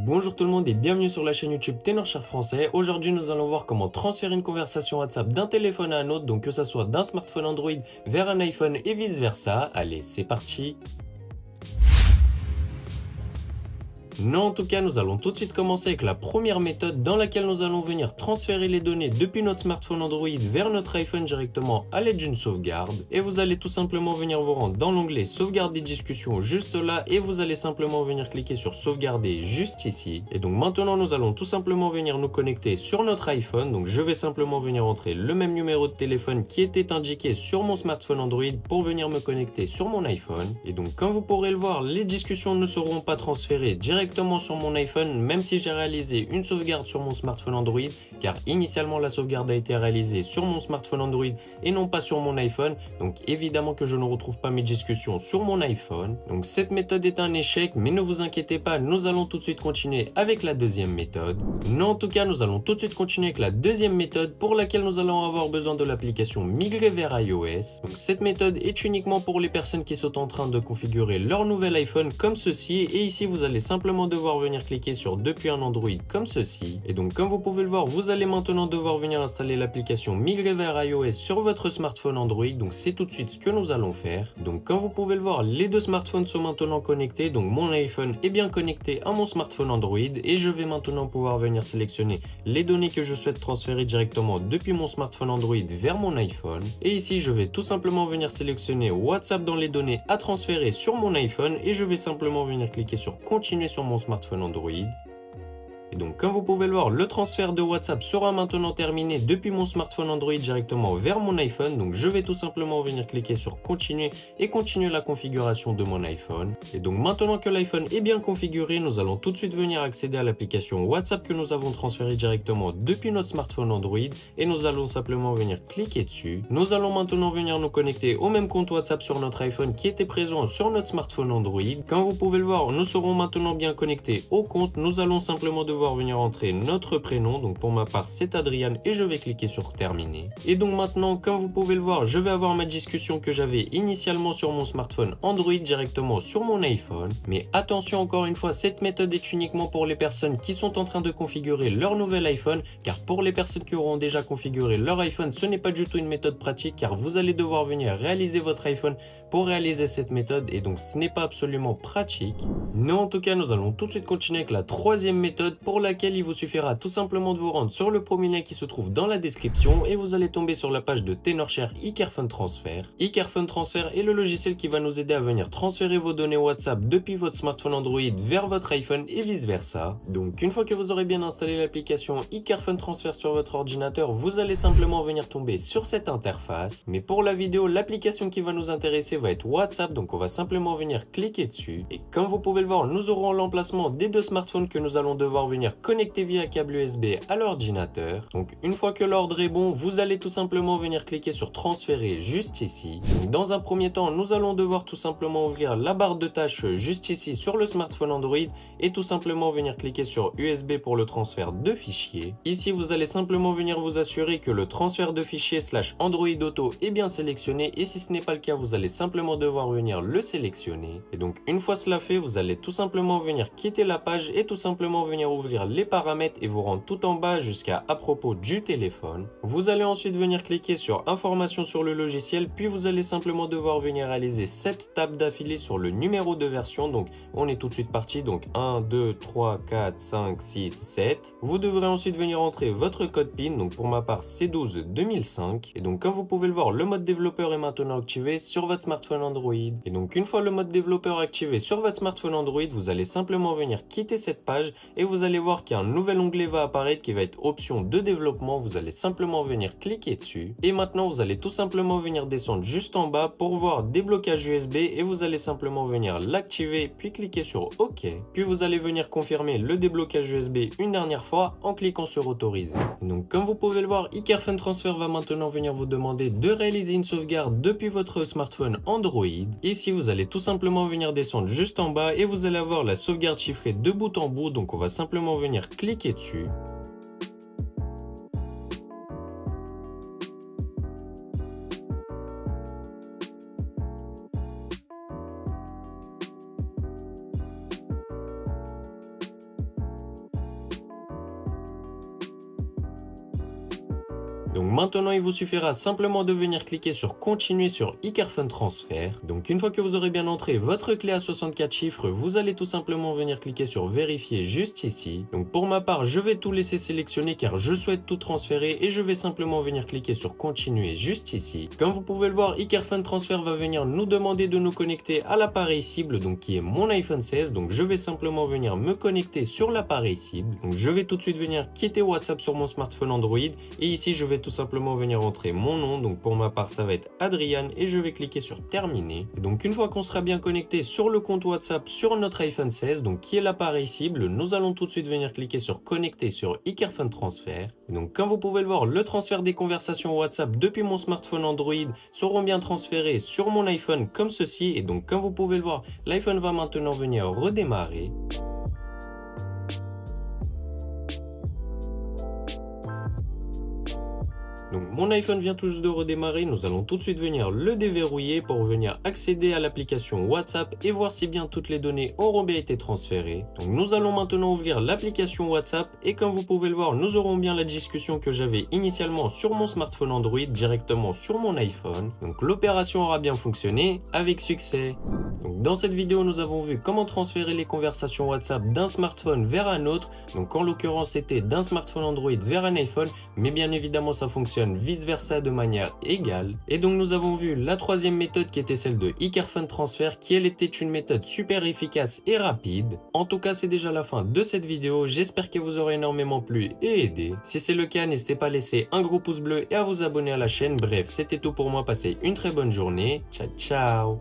Bonjour tout le monde et bienvenue sur la chaîne YouTube Ténorshare Français. Aujourd'hui nous allons voir comment transférer une conversation WhatsApp d'un téléphone à un autre, donc que ce soit d'un smartphone Android vers un iPhone et vice versa. Allez, c'est parti. Non, en tout cas, nous allons tout de suite commencer avec la première méthode dans laquelle nous allons venir transférer les données depuis notre smartphone Android vers notre iPhone directement à l'aide d'une sauvegarde. Et vous allez tout simplement venir vous rendre dans l'onglet sauvegarde des discussions juste là et vous allez simplement venir cliquer sur sauvegarder juste ici. Et donc maintenant, nous allons tout simplement venir nous connecter sur notre iPhone. Donc je vais simplement venir entrer le même numéro de téléphone qui était indiqué sur mon smartphone Android pour venir me connecter sur mon iPhone. Et donc comme vous pourrez le voir, les discussions ne seront pas transférées directement sur mon iPhone, même si j'ai réalisé une sauvegarde sur mon smartphone Android, car initialement la sauvegarde a été réalisée sur mon smartphone Android et non pas sur mon iPhone, donc évidemment que je ne retrouve pas mes discussions sur mon iPhone. Donc cette méthode est un échec, mais ne vous inquiétez pas, nous allons tout de suite continuer avec la deuxième méthode. Non, en tout cas, nous allons tout de suite continuer avec la deuxième méthode pour laquelle nous allons avoir besoin de l'application migrer vers iOS. Donc cette méthode est uniquement pour les personnes qui sont en train de configurer leur nouvel iPhone comme ceci, et ici vous allez simplement devoir venir cliquer sur depuis un Android comme ceci. Et donc comme vous pouvez le voir, vous allez maintenant devoir venir installer l'application migrer vers iOS sur votre smartphone Android. Donc c'est tout de suite ce que nous allons faire. Donc comme vous pouvez le voir, les deux smartphones sont maintenant connectés. Donc mon iPhone est bien connecté à mon smartphone Android et je vais maintenant pouvoir venir sélectionner les données que je souhaite transférer directement depuis mon smartphone Android vers mon iPhone. Et ici je vais tout simplement venir sélectionner WhatsApp dans les données à transférer sur mon iPhone et je vais simplement venir cliquer sur continuer sur mon smartphone Android. Et donc comme vous pouvez le voir, le transfert de WhatsApp sera maintenant terminé depuis mon smartphone Android directement vers mon iPhone. Donc je vais tout simplement venir cliquer sur continuer et continuer la configuration de mon iPhone. Et donc maintenant que l'iPhone est bien configuré, nous allons tout de suite venir accéder à l'application WhatsApp que nous avons transférée directement depuis notre smartphone Android et nous allons simplement venir cliquer dessus. Nous allons maintenant venir nous connecter au même compte WhatsApp sur notre iPhone qui était présent sur notre smartphone Android. Comme vous pouvez le voir, nous serons maintenant bien connectés au compte. Nous allons simplement devoir venir entrer notre prénom, donc pour ma part c'est Adrian et je vais cliquer sur terminer. Et donc maintenant comme vous pouvez le voir, je vais avoir ma discussion que j'avais initialement sur mon smartphone Android directement sur mon iPhone. Mais attention, encore une fois, cette méthode est uniquement pour les personnes qui sont en train de configurer leur nouvel iPhone, car pour les personnes qui auront déjà configuré leur iPhone, ce n'est pas du tout une méthode pratique car vous allez devoir venir réaliser votre iPhone pour réaliser cette méthode et donc ce n'est pas absolument pratique. Mais en tout cas, nous allons tout de suite continuer avec la troisième méthode pour laquelle il vous suffira tout simplement de vous rendre sur le premier lien qui se trouve dans la description et vous allez tomber sur la page de Ténorshare iCareFone Transfer. iCareFone Transfer est le logiciel qui va nous aider à venir transférer vos données WhatsApp depuis votre smartphone Android vers votre iPhone et vice versa. Donc une fois que vous aurez bien installé l'application iCareFone Transfer sur votre ordinateur, vous allez simplement venir tomber sur cette interface. Mais pour la vidéo, l'application qui va nous intéresser va être WhatsApp, donc on va simplement venir cliquer dessus. Et comme vous pouvez le voir, nous aurons l'emplacement des deux smartphones que nous allons devoir venir connecter via câble USB à l'ordinateur. Donc une fois que l'ordre est bon, vous allez tout simplement venir cliquer sur transférer juste ici. Donc, dans un premier temps, nous allons devoir tout simplement ouvrir la barre de tâches juste ici sur le smartphone Android et tout simplement venir cliquer sur USB pour le transfert de fichiers. Ici, vous allez simplement venir vous assurer que le transfert de fichiers / Android Auto est bien sélectionné et si ce n'est pas le cas, vous allez simplement devoir venir le sélectionner. Et donc une fois cela fait, vous allez tout simplement venir quitter la page et tout simplement venir ouvrir les paramètres et vous rendre tout en bas jusqu'à à propos du téléphone. Vous allez ensuite venir cliquer sur information sur le logiciel, puis vous allez simplement devoir venir réaliser 7 tapes d'affilée sur le numéro de version. Donc on est tout de suite parti, donc 1, 2, 3, 4, 5, 6, 7. Vous devrez ensuite venir entrer votre code PIN, donc pour ma part c'est 12 2005. Et donc comme vous pouvez le voir, le mode développeur est maintenant activé sur votre smartphone Android. Et donc une fois le mode développeur activé sur votre smartphone Android, vous allez simplement venir quitter cette page et vous allez voir qu'un nouvel onglet va apparaître qui va être option de développement. Vous allez simplement venir cliquer dessus et maintenant vous allez tout simplement venir descendre juste en bas pour voir déblocage USB et vous allez simplement venir l'activer puis cliquer sur OK. Puis vous allez venir confirmer le déblocage USB une dernière fois en cliquant sur autoriser. Donc comme vous pouvez le voir, iCareFone Transfer va maintenant venir vous demander de réaliser une sauvegarde depuis votre smartphone Android. Ici vous allez tout simplement venir descendre juste en bas et vous allez avoir la sauvegarde chiffrée de bout en bout. Donc on va simplement venir cliquer dessus. Donc maintenant, il vous suffira simplement de venir cliquer sur continuer sur iCarphone Transfer. Donc une fois que vous aurez bien entré votre clé à 64 chiffres, vous allez tout simplement venir cliquer sur vérifier juste ici. Donc pour ma part, je vais tout laisser sélectionner car je souhaite tout transférer et je vais simplement venir cliquer sur continuer juste ici. Comme vous pouvez le voir, iCarphone Transfer va venir nous demander de nous connecter à l'appareil cible, donc qui est mon iPhone 16. Donc je vais simplement venir me connecter sur l'appareil cible. Donc je vais tout de suite venir quitter WhatsApp sur mon smartphone Android et ici je vais tout simplement venir entrer mon nom. Donc pour ma part ça va être Adrian et je vais cliquer sur terminer. Et donc une fois qu'on sera bien connecté sur le compte WhatsApp sur notre iPhone 16, donc qui est l'appareil cible, nous allons tout de suite venir cliquer sur connecter sur iCarphone Transfer. Et donc comme vous pouvez le voir, le transfert des conversations WhatsApp depuis mon smartphone Android seront bien transférés sur mon iPhone comme ceci. Et donc comme vous pouvez le voir, l'iPhone va maintenant venir redémarrer. Donc mon iPhone vient tout juste de redémarrer, nous allons tout de suite venir le déverrouiller pour venir accéder à l'application WhatsApp et voir si bien toutes les données auront bien été transférées. Donc nous allons maintenant ouvrir l'application WhatsApp et comme vous pouvez le voir, nous aurons bien la discussion que j'avais initialement sur mon smartphone Android directement sur mon iPhone. Donc l'opération aura bien fonctionné avec succès. Donc dans cette vidéo, nous avons vu comment transférer les conversations WhatsApp d'un smartphone vers un autre. Donc en l'occurrence, c'était d'un smartphone Android vers un iPhone, mais bien évidemment ça fonctionne vice versa de manière égale. Et donc nous avons vu la troisième méthode qui était celle de iCarphone Transfer, qui elle était une méthode super efficace et rapide. En tout cas, c'est déjà la fin de cette vidéo, j'espère qu'elle vous aura énormément plu et aidé. Si c'est le cas, n'hésitez pas à laisser un gros pouce bleu et à vous abonner à la chaîne. Bref, c'était tout pour moi, passez une très bonne journée, ciao ciao.